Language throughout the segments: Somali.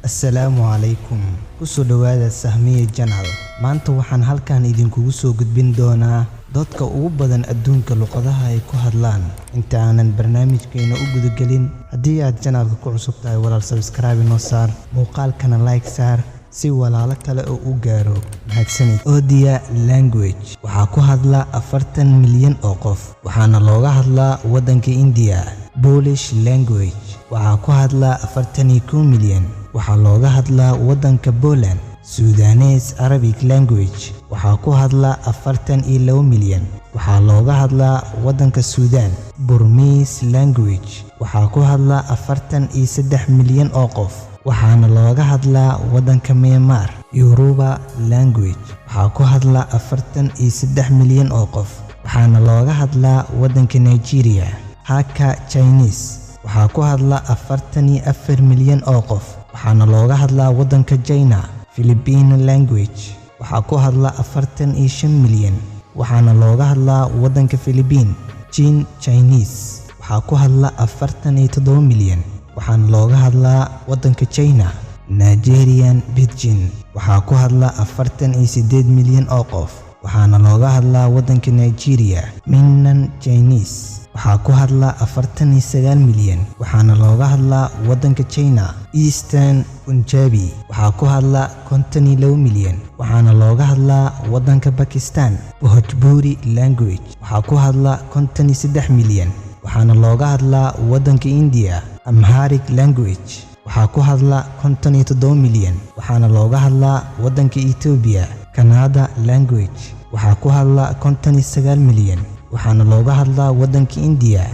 Assalaamu calaykum. Ku soo dhawaada Sahmiye Channel. Maanta waxaan halkan idinkugu soo gudbin doonaa dadka ugu badan adduunka luqadaha ay ku hadlaan. Inta aanan barnaamijkeena u gudagelin, haddii aad channelka ku cusub tahay, walaal subscribe noo saar, muuqaalkana like saar si walaalo kale oo u gaaro. Mahadsanid. Odia language waxaa ku hadla 40 milyan oo qof, waxaana looga hadlaa waddanka India. Polish language waxaa ku hadla 41 milyan, waxaa looga hadlaa waddanka Poland. Sudanese Arabic language waxaa ku hadla 42 milyan, waxaa looga hadlaa waddanka Suudaan. Burmese language waxaa ku hadla 43 milyan oo qof, waxaana looga hadlaa waddanka Myanmar. Yoruba language waxaa ku hadla 43 milyan oo qof, waxaana looga hadlaa waddanka Nigeria. Hakka Chinese waxaa ku hadla 44 milyan oo qof, waxaana looga hadlaa waddanka China. Filipino language waxaa ku hadla 45 milyan, waxaana looga hadlaa waddanka Philippines. Jin Chinese waxaa ku hadla 47 milyan, waxaana looga hadlaa waddanka China. Nigerian Pidgin waxaa ku hadla 48 milyan oo qof, waxaana looga hadlaa waddanka Nigeria. Minnan Chinese waxaa ku hadla 49 milyan, waxaana looga hadlaa waddanka China. Eastern Punjabi waxaa ku hadla 52 milyan, waxaana looga hadlaa waddanka Pakistan. Bhojpuri language waxaa ku hadla 53 milyan, waxaana looga hadlaa waddanka India. Amharic language waxaa ku hadla 57 milyan, waxaana looga hadlaa waddanka Ethiopia. Kannada language waxaa ku hadla 59 milyan, waxaana looga hadlaa waddanka India.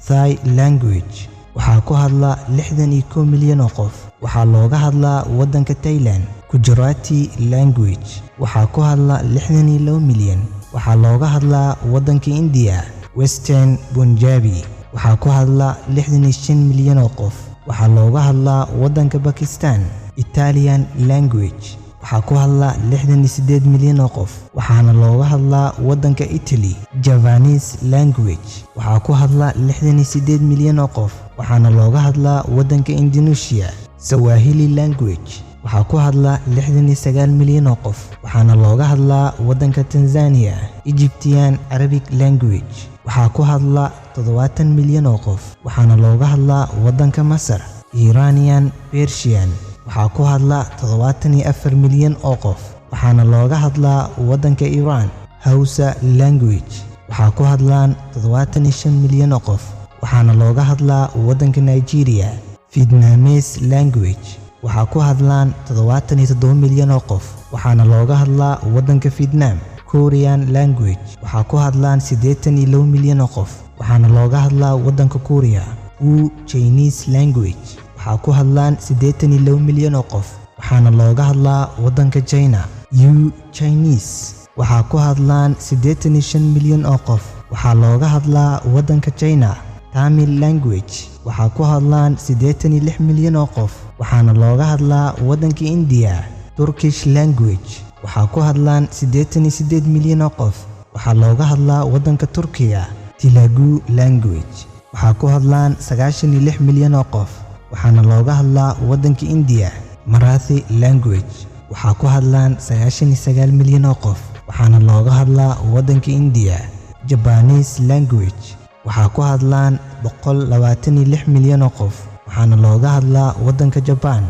Thai language waxaa ku hadla 61 milyan oo qof, waxaa looga hadlaa waddanka Thailand. Gujarati language waxaa ku hadla 62 milyan, waxaa looga hadlaa waddanka India. Western Punjabi waxaa ku hadla 65 milyan oo qof, waxaa looga hadlaa waddanka Pakistan. Italian language waxaa ku hadla 68 milyan oo qof, waxaana looga hadlaa waddanka Italy. Javanese language waxaa ku hadla 68 milyan oo qof, waxaana looga hadlaa waddanka Indonesia. Swahili language waxaa ku hadla 69 milyan oo qof, waxaana looga hadlaa waddanka Tanzania. Egyptian Arabic language waxaa ku hadla 70 milyan oo qof, waxaana looga hadlaa waddanka Masar. Iranian Persian waxaa ku hadla 74 milyan oo qof, waxaana looga hadlaa waddanka Iran. Hausa language waxaa ku hadlaan 75 milyan oo qof, waxaana looga hadlaa waddanka Nigeria. Vietnamese language waxaa ku hadlaan 77 milyan oo qof, waxaana looga hadlaa waddanka Vietnam. Korean language waxaa ku hadlaan 82 milyan oo qof, waxaana looga hadlaa waddanka Korea. Wu Chinese language waxaa ku hadlaan 82 milyan oo qof, waxaana looga hadlaa waddanka China. Yu Chinese waxaa ku hadlaan 85 milyan oo qof, waxaa looga hadlaa waddanka China. Tamil language waxaa ku hadlaan 86 milyan oo qof, waxaana looga hadlaa waddanka India. Turkish language waxaa ku hadlaan 88 milyan oo qof, waxaa looga hadlaa waddanka Turkiga. Telugu language waxaa ku hadlaan 96 milyan oo qof, waxaana looga hadlaa waddanka India. Marathi language waxaa ku hadlaan 99 milyan oo qof, waxaana looga hadlaa waddanka India. Japanese language waxaa ku hadlaan 126 milyan oo qof, waxaana looga hadlaa waddanka Japan.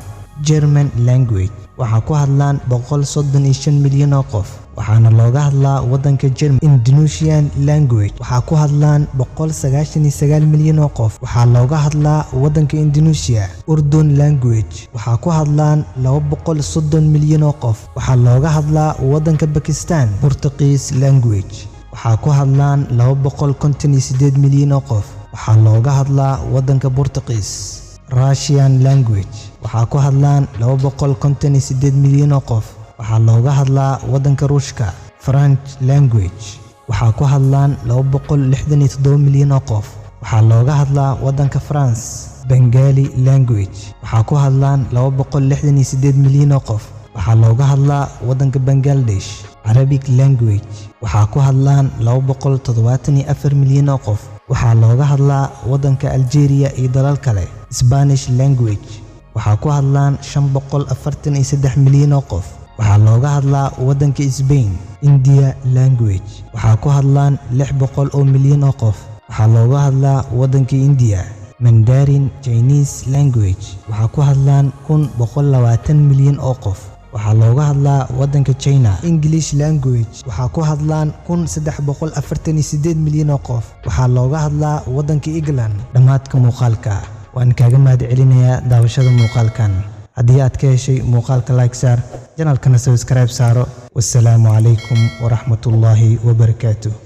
German language waxaa ku hadlaan 135 milyan oo qof, waxaana looga hadlaa waddanka Germany. Indonesian language waxaa ku hadlaan 199 milyan oo qof, waxaa looga hadlaa waddanka Indonesia. Urdun language waxaa ku hadlaan 230 milyan oo qof, waxaa looga hadlaa waddanka Pakistan. Portuguese language waxaa ku hadlaan 258 milyan oo qof, waxaa looga hadlaa waddanka Portuguese. Russian language waxaa ku hadlaan 258 milyan oo qof, waxaa looga hadlaa waddanka Ruushka. French language waxaa ku hadlaan 267 milyan oo qof, waxaa looga hadlaa waddanka France. Bengali language waxaa ku hadlaan 268 milyan oo qof, waxaa looga hadlaa waddanka Bangladesh. Arabic language waxaa ku hadlaan 274 milyan oo qof, waxaa looga hadlaa waddanka Algeria iyo dalal kale. Spanish language waxaa ku hadlaan 543 milyan oo qof. waxaa looga hadlaa waddanka Spain. India language waxaa ku hadlaan 600 oo milyan oo qof. waxaa looga hadlaa waddanka India. Mandarin Chinese language waxaa ku hadlaan 120 milyan oo qof. waxaa looga hadlaa waddanka China. English language waxaa ku hadlaan 348 milyan oo qof. waxaa looga hadlaa waddanka England. Dhammaadka muuqaalka waan kaaga mahadcelinayaa daawashada muuqaalkan. haddii aad ka heshay muuqaalka like saar, channelkana subscribe saaro. wassalaamu calaykum waraxmatullaahi wabarakaatuh.